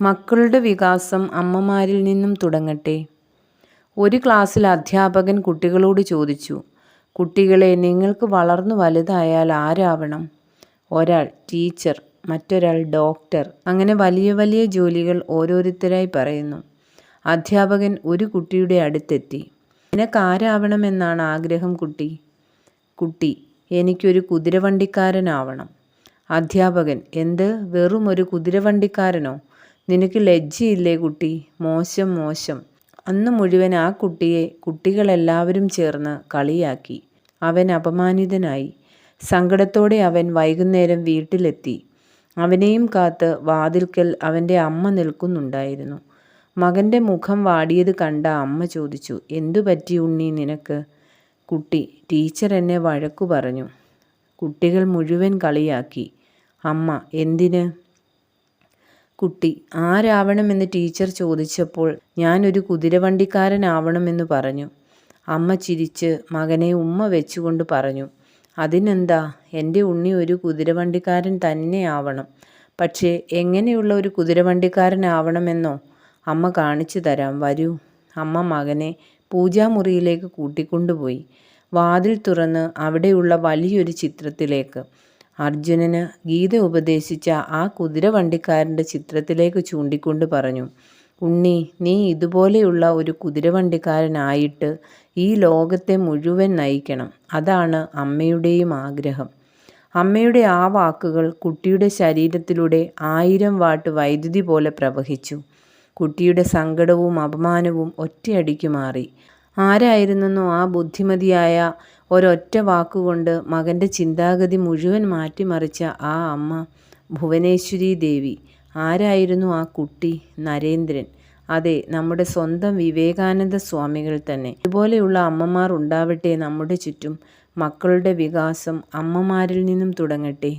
മക്കളുടെ വികാസം അമ്മമാരിൽ നിന്നും തുടങ്ങട്ടെ. ഒരു ക്ലാസ്സിൽ അധ്യാപകൻ കുട്ടികളോട് ചോദിച്ചു, കുട്ടികളെ, നിങ്ങൾക്ക് വളർന്നു വലുതായാൽ ആരാവണം? ഒരാൾ ടീച്ചർ, മറ്റൊരാൾ ഡോക്ടർ, അങ്ങനെ വലിയ വലിയ ജോലികൾ ഓരോരുത്തരായി പറയുന്നു. അധ്യാപകൻ ഒരു കുട്ടിയുടെ അടുത്തെത്തി. നിനക്കാരാവണമെന്നാണ് ആഗ്രഹം കുട്ടി? കുട്ടി: എനിക്കൊരു കുതിരവണ്ടിക്കാരനാവണം. അധ്യാപകൻ: എന്ത്, വെറും ഒരു കുതിരവണ്ടിക്കാരനോ? നിനക്ക് ലജ്ജയില്ലേ കുട്ടി? മോശം മോശം. അന്ന് മുഴുവൻ ആ കുട്ടിയെ കുട്ടികളെല്ലാവരും ചേർന്ന് കളിയാക്കി. അവൻ അപമാനിതനായി. സങ്കടത്തോടെ അവൻ വൈകുന്നേരം വീട്ടിലെത്തി. അവനെയും കാത്ത് വാതിൽക്കൽ അവൻ്റെ അമ്മ നിൽക്കുന്നുണ്ടായിരുന്നു. മകൻ്റെ മുഖം വാടിയത് കണ്ട അമ്മ ചോദിച്ചു, എന്തു പറ്റി ഉണ്ണി നിനക്ക്? കുട്ടി: ടീച്ചർ എന്നെ വഴക്കു പറഞ്ഞു. കുട്ടികൾ മുഴുവൻ കളിയാക്കി. അമ്മ: എന്തിന്? കുട്ടി: ആരാവണമെന്ന് ടീച്ചർ ചോദിച്ചപ്പോൾ ഞാനൊരു കുതിരവണ്ടിക്കാരനാവണമെന്ന് പറഞ്ഞു. അമ്മ ചിരിച്ച് മകനെ ഉമ്മ വെച്ചുകൊണ്ട് പറഞ്ഞു, അതിനെന്താ, എൻ്റെ ഉണ്ണി ഒരു കുതിരവണ്ടിക്കാരൻ തന്നെ ആവണം. പക്ഷേ എങ്ങനെയുള്ള ഒരു കുതിരവണ്ടിക്കാരനാവണമെന്നോ? അമ്മ കാണിച്ചു തരാം, വരൂ. അമ്മ മകനെ പൂജാമുറിയിലേക്ക് കൂട്ടിക്കൊണ്ടുപോയി. വാതിൽ തുറന്ന് അവിടെയുള്ള വലിയൊരു ചിത്രത്തിലേക്ക്, അർജുനന് ഗീത ഉപദേശിച്ച ആ കുതിരവണ്ടിക്കാരൻ്റെ ചിത്രത്തിലേക്ക് ചൂണ്ടിക്കൊണ്ട് പറഞ്ഞു, ഉണ്ണി, നീ ഇതുപോലെയുള്ള ഒരു കുതിരവണ്ടിക്കാരനായിട്ട് ഈ ലോകത്തെ മുഴുവൻ നയിക്കണം. അതാണ് അമ്മയുടെയും ആഗ്രഹം. അമ്മയുടെ ആ വാക്കുകൾ കുട്ടിയുടെ ശരീരത്തിലൂടെ 1000 വാട്ട് വൈദ്യുതി പോലെ പ്രവഹിച്ചു. കുട്ടിയുടെ സങ്കടവും അപമാനവും ഒറ്റയടിക്ക് മാറി. ആരായിരുന്നെന്നോ ആ ബുദ്ധിമതിയായ ഒരൊറ്റ വാക്കുകൊണ്ട് മകൻ്റെ ചിന്താഗതി മുഴുവൻ മാറ്റിമറിച്ച ആ അമ്മ? ഭുവനേശ്വരി ദേവി. ആരായിരുന്നു ആ കുട്ടി? നരേന്ദ്രൻ. അതെ, നമ്മുടെ സ്വന്തം വിവേകാനന്ദ സ്വാമികൾ തന്നെ. ഇതുപോലെയുള്ള അമ്മമാർ ഉണ്ടാവട്ടെ നമ്മുടെ ചുറ്റും. മക്കളുടെ വികാസം അമ്മമാരിൽ നിന്നും തുടങ്ങട്ടെ.